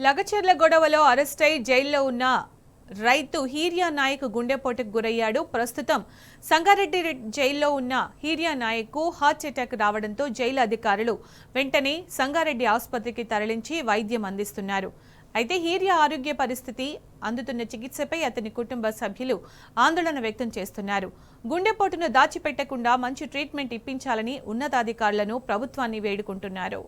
లగచర్ల గొడవలో అరెస్టై జైల్లో ఉన్న రైతు హీరియా నాయక్ గుండెపోటుకు గురయ్యాడు. ప్రస్తుతం సంగారెడ్డి జైల్లో ఉన్న హీరియా నాయక్ హార్ట్ అటాక్ రావడంతో జైలు అధికారులు వెంటనే సంగారెడ్డి ఆసుపత్రికి తరలించి వైద్యం అందిస్తున్నారు. అయితే హీరియా ఆరోగ్య పరిస్థితి, అందుతున్న చికిత్సపై అతని కుటుంబ సభ్యులు ఆందోళన వ్యక్తం చేస్తున్నారు. గుండెపోటును దాచిపెట్టకుండా మంచి ట్రీట్మెంట్ ఇప్పించాలని ఉన్నతాధికారులను ప్రభుత్వాన్ని వేడుకుంటున్నారు.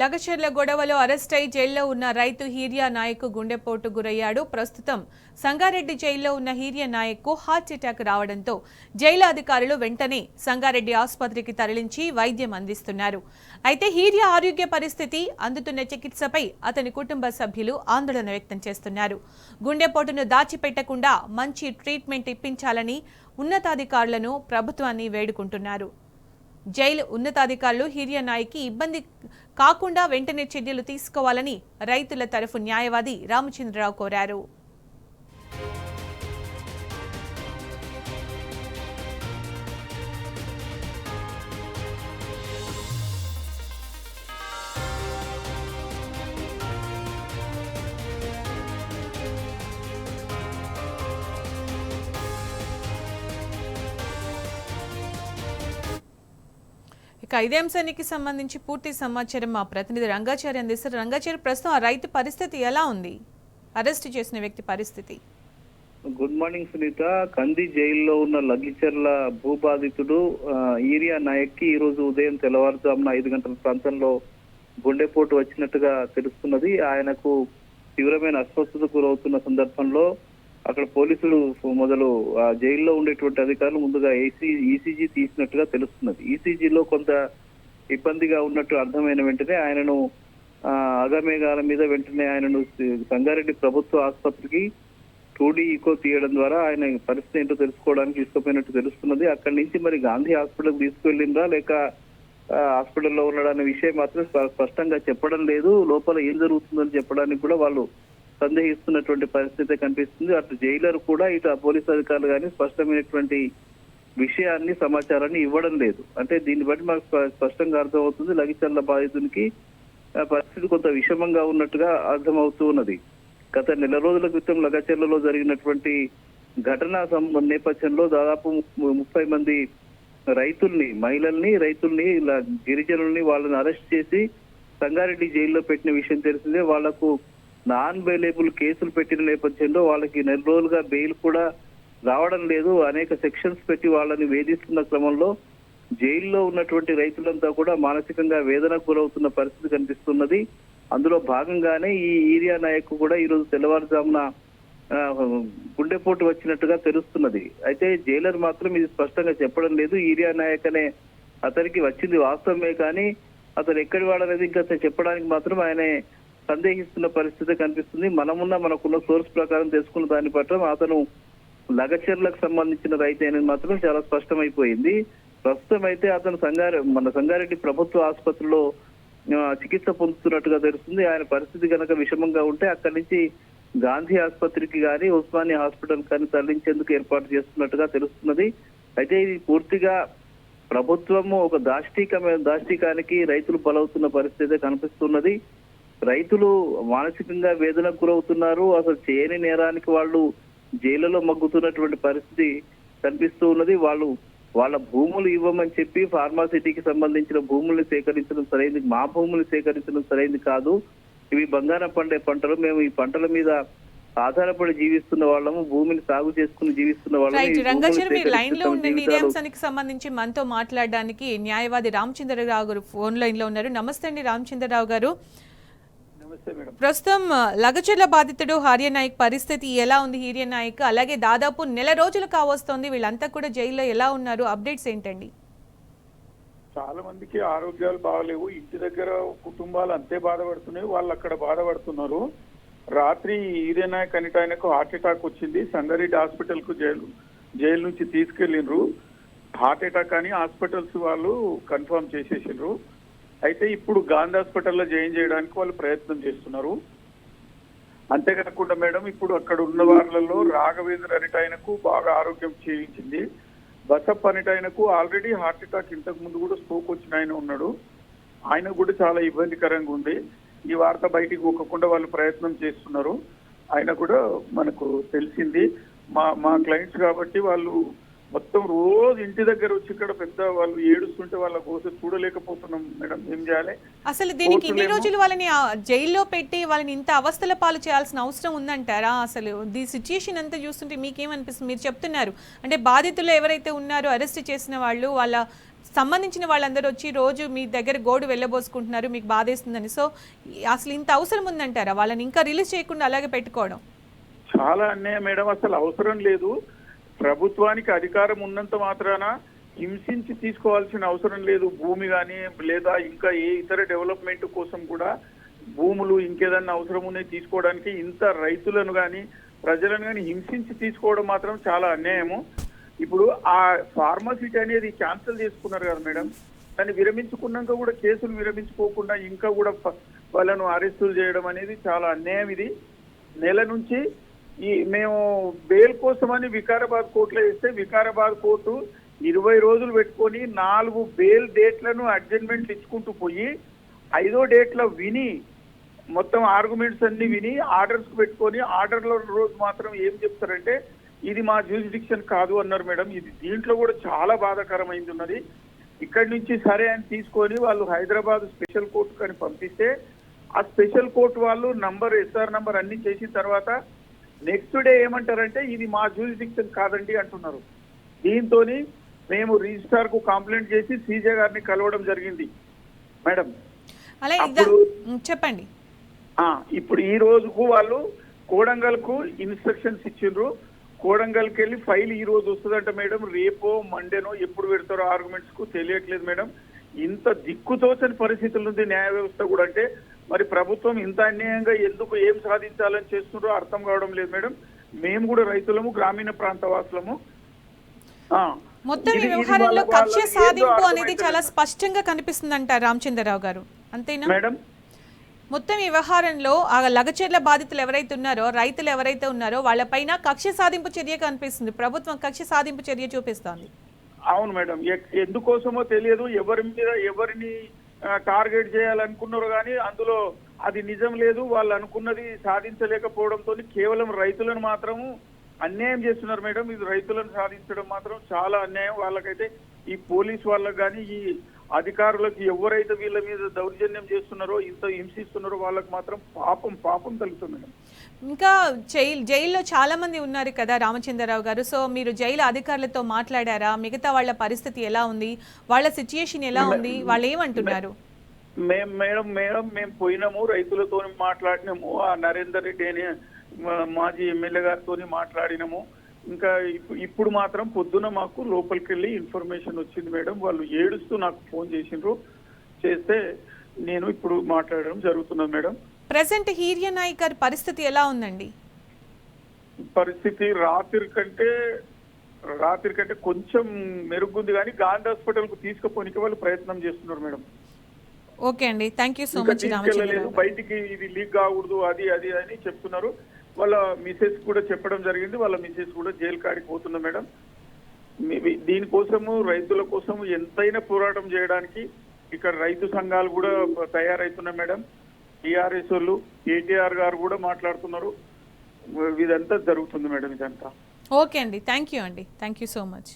లగచర్ల గొడవలో అరెస్టై జైల్లో ఉన్న రైతు హీరియా నాయక్ గుండెపోటు గురయ్యాడు. ప్రస్తుతం సంగారెడ్డి జైల్లో ఉన్న హీరియా నాయక్ హార్ట్ అటాక్ రావడంతో జైలు అధికారులు వెంటనే సంగారెడ్డి ఆసుపత్రికి తరలించి వైద్యం అందిస్తున్నారు. అయితే హీరియా ఆరోగ్య పరిస్థితి, అందుతున్న చికిత్సపై అతని కుటుంబ సభ్యులు ఆందోళన వ్యక్తం చేస్తున్నారు. గుండెపోటును దాచిపెట్టకుండా మంచి ట్రీట్మెంట్ ఇప్పించాలని ఉన్నతాధికారులను ప్రభుత్వాన్ని వేడుకుంటున్నారు. జైలు ఉన్నతాధికారులు హీరియా నాయక్కి ఇబ్బంది కాకుండా వెంటనే చర్యలు తీసుకోవాలని రైతుల తరఫు న్యాయవాది రామచంద్రరావు కోరారు. ఇదే అంశానికి సంబంధించి పూర్తి సమాచారం మా ప్రతినిధి రంగాచారి అందిస్తారు. రంగాచారి, ప్రస్తుతం ఆ రైతు పరిస్థితి ఎలా ఉంది? అరెస్ట్ చేసిన వ్యక్తి పరిస్థితి? Good morning Sunita. కంది జైల్లో ఉన్న లగిచర్ల భూబాధితుడు హీరియా నాయక్ కి ఈ రోజు ఉదయం తెల్లవారుజామున 5 గంటల ప్రాంతంలో గుండెపోటు వచ్చినట్టుగా తెలుస్తున్నది. ఆయనకు తీవ్రమైన అస్వస్థతకు గురవుతున్న సందర్భంలో అక్కడ పోలీసులు మొదలు జైల్లో ఉండేటువంటి అధికారులు ముందుగా ఈసీజీ తీసినట్టుగా తెలుస్తున్నది. ఈసీజీలో కొంత ఇబ్బందిగా ఉన్నట్టు అర్థమైన వెంటనే ఆయనను అగమేఘాల మీద వెంటనే ఆయనను సంగారెడ్డి ప్రభుత్వ ఆసుపత్రికి 2D ఈకో తీయడం ద్వారా ఆయన పరిస్థితి ఏంటో తెలుసుకోవడానికి తీసుకుపోయినట్టు తెలుస్తున్నది. అక్కడి నుంచి మరి గాంధీ హాస్పిటల్ తీసుకువెళ్ళిందా లేక హాస్పిటల్లో ఉన్నాడనే విషయం మాత్రం స్పష్టంగా చెప్పడం లేదు. లోపల ఏం జరుగుతుందని చెప్పడానికి కూడా వాళ్ళు సందేహిస్తున్నటువంటి పరిస్థితి కనిపిస్తుంది. అటు జైలర్ కూడా ఇటు పోలీసు అధికారులు కానీ స్పష్టమైనటువంటి విషయాన్ని సమాచారాన్ని ఇవ్వడం లేదు. అంటే దీన్ని బట్టి మాకు స్పష్టంగా అర్థమవుతుంది లగిచర్ల బాధితునికి పరిస్థితి కొంత విషమంగా ఉన్నట్టుగా అర్థమవుతూ ఉన్నది. గత నెల రోజుల క్రితం లగచర్లలో జరిగినటువంటి ఘటన నేపథ్యంలో దాదాపు 30 మంది రైతుల్ని ఇలా గిరిజనుల్ని వాళ్ళని అరెస్ట్ చేసి సంగారెడ్డి జైల్లో పెట్టిన విషయం తెలిసిందే. వాళ్లకు నాన్ బెయిలబుల్ కేసులు పెట్టిన నేపథ్యంలో వాళ్ళకి నెల రోజులుగా బెయిల్ కూడా రావడం లేదు. అనేక సెక్షన్స్ పెట్టి వాళ్ళని వేధిస్తున్న క్రమంలో జైల్లో ఉన్నటువంటి రైతులంతా కూడా మానసికంగా వేదనకు గురవుతున్న పరిస్థితి కనిపిస్తున్నది. అందులో భాగంగానే ఈ ఈరియా నాయక్ కూడా ఈరోజు తెల్లవారుజామున గుండెపోటు వచ్చినట్టుగా తెలుస్తున్నది. అయితే జైలర్ మాత్రం ఇది స్పష్టంగా చెప్పడం లేదు. ఈరియా నాయక్ అనే అతనికి వచ్చింది వాస్తవమే, కానీ అతను ఎక్కడి వాడనేది ఇంకా చెప్పడానికి మాత్రం ఆయన సందేహిస్తున్న పరిస్థితి కనిపిస్తుంది. మనకున్న సోర్స్ ప్రకారం తెలుసుకున్న దాన్ని పట్ల అతను లగచర్లకు సంబంధించిన రైతు అనేది మాత్రం చాలా స్పష్టమైపోయింది. ప్రస్తుతం అయితే అతను సంగారెడ్డి ప్రభుత్వ ఆసుపత్రిలో చికిత్స పొందుతున్నట్టుగా తెలుస్తుంది. ఆయన పరిస్థితి కనుక విషమంగా ఉంటే అక్కడి నుంచి గాంధీ ఆసుపత్రికి కానీ ఉస్మానియా హాస్పిటల్ కానీ తరలించేందుకు ఏర్పాటు చేస్తున్నట్టుగా తెలుస్తున్నది. అయితే ఇది పూర్తిగా ప్రభుత్వము ఒక దాష్టీకానికి రైతులు బలవుతున్న పరిస్థితి కనిపిస్తున్నది. రైతులు మానసికంగా వేదనకు గురవుతున్నారు. అసలు చేయని నేరానికి వాళ్ళు జైలులో మగ్గుతున్నటువంటి పరిస్థితి కనిపిస్తూ ఉన్నది. వాళ్ళ భూములు ఇవ్వమని చెప్పి ఫార్మాసిటీకి సంబంధించిన భూముల్ని సేకరించడం సరైనది, మా భూములు సేకరించడం సరైనది కాదు. ఇవి బంగారం పండే పంటలు, మేము ఈ పంటల మీద ఆధారపడి జీవిస్తున్న వాళ్ళము, భూమిని సాగు చేసుకుని జీవిస్తున్న వాళ్ళము. రంగాచారి, మీరు లైన్ లో ఉండండి. ఇదే అంశానికి సంబంధించి మనతో మాట్లాడడానికి న్యాయవాది రామచంద్రరావు గారు ఫోన్ లైన్ లో ఉన్నారు. నమస్తే అండి రామచంద్రరావు గారు. ప్రస్తుతం లగచర్ల బాధితుడు హార్య నాయక్ పరిస్థితి ఎలా ఉంది? హీర్య నాయక్ అలాగే దాదాపు నెల రోజులు కావస్తోంది, వీళ్ళంతా కూడా జైల్లో ఎలా ఉన్నారు? అప్డేట్స్ ఏంటండి? చాలా మందికి ఆరోగ్యాలు బాగలేవు, ఇంటి దగ్గర కుటుంబాలు అంతే బాధపడుతున్నాయి, వాళ్ళు అక్కడ బాధపడుతున్నారు. రాత్రి హీర్య నాయక్ అనేట ఆయనకు హార్ట్ అటాక్ వచ్చింది. సంగారెడ్డి హాస్పిటల్ కు జైలు నుంచి తీసుకెళ్లిండ్రు. హార్ట్ అటాక్ అని హాస్పిటల్స్ వాళ్ళు కన్ఫర్మ్ చేసేసిండ్రు. అయితే ఇప్పుడు గాంధీ హాస్పిటల్లో జాయిన్ చేయడానికి వాళ్ళు ప్రయత్నం చేస్తున్నారు. అంతేకాకుండా మేడం, ఇప్పుడు అక్కడ ఉన్న వాళ్ళలో రాఘవేంద్ర అనేట ఆయనకు బాగా ఆరోగ్యం క్షీణించింది. బసప్ప అనేట ఆయనకు ఆల్రెడీ హార్ట్ అటాక్, ఇంతకు ముందు కూడా స్ట్రోక్ వచ్చిన ఆయన ఉన్నాడు. ఆయన కూడా చాలా ఇబ్బందికరంగా ఉంది. ఈ వార్త బయటికి పోకుండా వాళ్ళు ప్రయత్నం చేస్తున్నారు. ఆయన కూడా మనకు తెలిసింది. మా క్లయింట్స్ కాబట్టి వాళ్ళు మొత్తం రోజు ఇంటి దగ్గర వచ్చి ఇక్కడ పెద్ద వాళ్ళు ఏడుస్తుంటే వాళ్ళ కోసం చూడలేకపోతున్నాం మేడం. ఏం చేయాలి? అసలు దీనికి ఇన్ని రోజులు వాళ్ళని జైల్లో పెట్టి వాళ్ళని ఇంత అవస్థల పాలు చేయాల్సిన అవసరం ఉందంటారా? అసలు ఈ సిచ్యుయేషన్ అంతా చూస్తుంటే మీకేమనిపిస్తుంది? మీరు చెప్తున్నారు అంటే బాధితులు ఎవరైతే ఉన్నారో అరెస్ట్ చేసిన వాళ్ళు, వాళ్ళ సంబంధించిన వాళ్ళందరూ వచ్చి రోజు మీ దగ్గర గోడు వెళ్ళబోసుకుంటున్నారు, మీకు బాధేస్తుందని. సో అసలు ఇంత అవసరం ఉందంటారా వాళ్ళని ఇంకా రిలీజ్ చేయకుండా అలాగే పెట్టుకోవడం? చాలా అన్యాయం మేడం. అసలు అవసరం లేదు. ప్రభుత్వానికి అధికారం ఉన్నంత మాత్రాన హింసించి తీసుకోవాల్సిన అవసరం లేదు. భూమి కానీ లేదా ఇంకా ఏ ఇతర డెవలప్మెంట్ కోసం కూడా భూములు ఇంకేదన్నా అవసరం ఉన్నాయి తీసుకోవడానికి. ఇంత రైతులను కానీ ప్రజలను కానీ హింసించి తీసుకోవడం మాత్రం చాలా అన్యాయము. ఇప్పుడు ఆ ఫార్మాసిటీ అనేది క్యాన్సిల్ చేసుకున్నారు కదా మేడం, దాన్ని విరమించుకున్నాక కూడా కేసులు విరమించుకోకుండా ఇంకా కూడా వాళ్ళను అరెస్టులు చేయడం అనేది చాలా అన్యాయం. ఇది నెల నుంచి మేము బెయిల్ కోసమని వికారాబాద్ కోర్టులో వేస్తే వికారాబాద్ కోర్టు 20 రోజులు పెట్టుకొని 4 బెయిల్ డేట్లను అడ్జస్ట్మెంట్లు ఇచ్చుకుంటూ పోయి 5వ డేట్లో విని మొత్తం ఆర్గ్యుమెంట్స్ అన్ని విని ఆర్డర్స్ పెట్టుకొని ఆర్డర్ల రోజు మాత్రం ఏం చెప్తారంటే ఇది మా జ్యూరిడిక్షన్ కాదు అన్నారు మేడం. ఇది దీంట్లో కూడా చాలా బాధాకరమైంది ఉన్నది. ఇక్కడి నుంచి సరే అని తీసుకొని వాళ్ళు హైదరాబాద్ స్పెషల్ కోర్టు కానీ పంపిస్తే ఆ స్పెషల్ కోర్టు వాళ్ళు ఎస్ఆర్ నంబర్ అన్ని చేసిన తర్వాత నెక్స్ట్ డే ఏమంటారంటే ఇది మా జ్యూరిడిక్షన్ కాదండి అంటున్నారు. దీంతో మేము రిజిస్ట్రార్ కు కంప్లైంట్ చేసి సీజే గారిని కలవడం జరిగింది మేడం. చెప్పండి. ఇప్పుడు ఈ రోజుకు వాళ్ళు కోడంగల్ కు ఇన్స్ట్రక్షన్స్ ఇచ్చిండ్రు. కోడంగల్కి వెళ్ళి ఫైల్ ఈ రోజు వస్తుందంట మేడం. రేపో మండేనో ఎప్పుడు పెడతారో ఆర్గ్యుమెంట్స్ కు తెలియట్లేదు మేడం. ఇంత దిక్కుతోచని పరిస్థితులు ఉంది న్యాయ వ్యవస్థ కూడా. అంటే మరి ప్రభుత్వం ఇంత అన్యాయంగా ఎందుకు ఏం సాధించాలని చేస్తున్నారో అర్థం కావడం లేదు మేడం. మేము కూడా రైతులము, గ్రామీణ ప్రాంత వాసులము. మొత్తం ఈ వ్యవహారంలో కక్ష సాధింపు అనేది చాలా స్పష్టంగా కనిపిస్తుందంట రామచంద్రరావు గారు, అంతేనా మేడం? మొత్తం ఈ వ్యవహారంలో ఆ లగచర్ల బాధితులు ఎవరైతే ఉన్నారో, రైతులు ఎవరైతే ఉన్నారో వాళ్ళపైన కక్ష సాధింపు చర్య కనిపిస్తుంది. ప్రభుత్వం కక్ష సాధింపు చర్య చూపిస్తోంది. అవును మేడం. ఎందుకోసమో తెలియదు, ఎవరి మీద ఎవరిని టార్గెట్ చేయాలనుకున్నారు కానీ అందులో అది నిజం లేదు. వాళ్ళు అనుకున్నది సాధించలేకపోవడంతో కేవలం రైతులను మాత్రము అన్యాయం చేస్తున్నారు మేడం. ఇది రైతులను సాధించడం మాత్రం చాలా అన్యాయం. వాళ్ళకైతే ఈ పోలీస్ వాళ్ళకి కానీ ఈ అధికారులకు ఎవరైతే వీళ్ళ మీద దౌర్జన్యం చేస్తున్నారో, ఇంత హింసిస్తున్నారో వాళ్ళకి మాత్రం పాపం తగ్గుతుంది మేడం. ఇంకా జైల్లో చాలా మంది ఉన్నారు కదా రామచంద్రరావు గారు. సో మీరు జైలు అధికారులతో మాట్లాడారా? మిగతా వాళ్ళ పరిస్థితి ఎలా ఉంది? వాళ్ళ సిచ్యుయేషన్ ఎలా ఉంది? వాళ్ళు ఏమంటున్నారు? మేము పోయినాము, రైతులతో మాట్లాడినాము. ఆ నరేందర్ రెడ్డి అని మాజీ ఎమ్మెల్యే గారితో మాట్లాడినాము. ఇంకా ఇప్పుడు మాత్రం పొద్దున మాకు లోపలికి వెళ్ళి ఇన్ఫర్మేషన్ వచ్చింది మేడం. వాళ్ళు ఏడుస్తూ నాకు ఫోన్ చేస్తే నేను ఇప్పుడు మాట్లాడడం జరుగుతున్నది మేడం. ప్రెసెంట్ హీరియా నాయక్ గారి పరిస్థితి ఎలా ఉందండి? పరిస్థితి రాత్రి కంటే కొంచెం మెరుగుంది, కానీ గాంధీ హాస్పిటల్ కు తీసుకుపోనికి వాళ్ళు ప్రయత్నం చేస్తున్నారు మేడం. ఓకే అండి, thank you so much Ramachandra Rao. బయటికి ఇది లీక్ కాకూడదు అది అని చెప్తున్నారు. వాళ్ళ మిసెస్ కూడా చెప్పడం జరిగింది. వాళ్ళ మిసెస్ కూడా జైలు కాడికి పోతున్నా మేడం. దీనికోసము రైతుల కోసము ఎంతైనా పోరాటం చేయడానికి ఇక్కడ రైతు సంఘాలు కూడా తయారవుతున్నాయి మేడం. టీఆర్ఎస్ వాళ్ళు, కేటీఆర్ గారు కూడా మాట్లాడుతున్నారు. ఇదంతా జరుగుతుంది మేడం, ఇదంతా. ఓకే అండి, థ్యాంక్ యూ సో మచ్.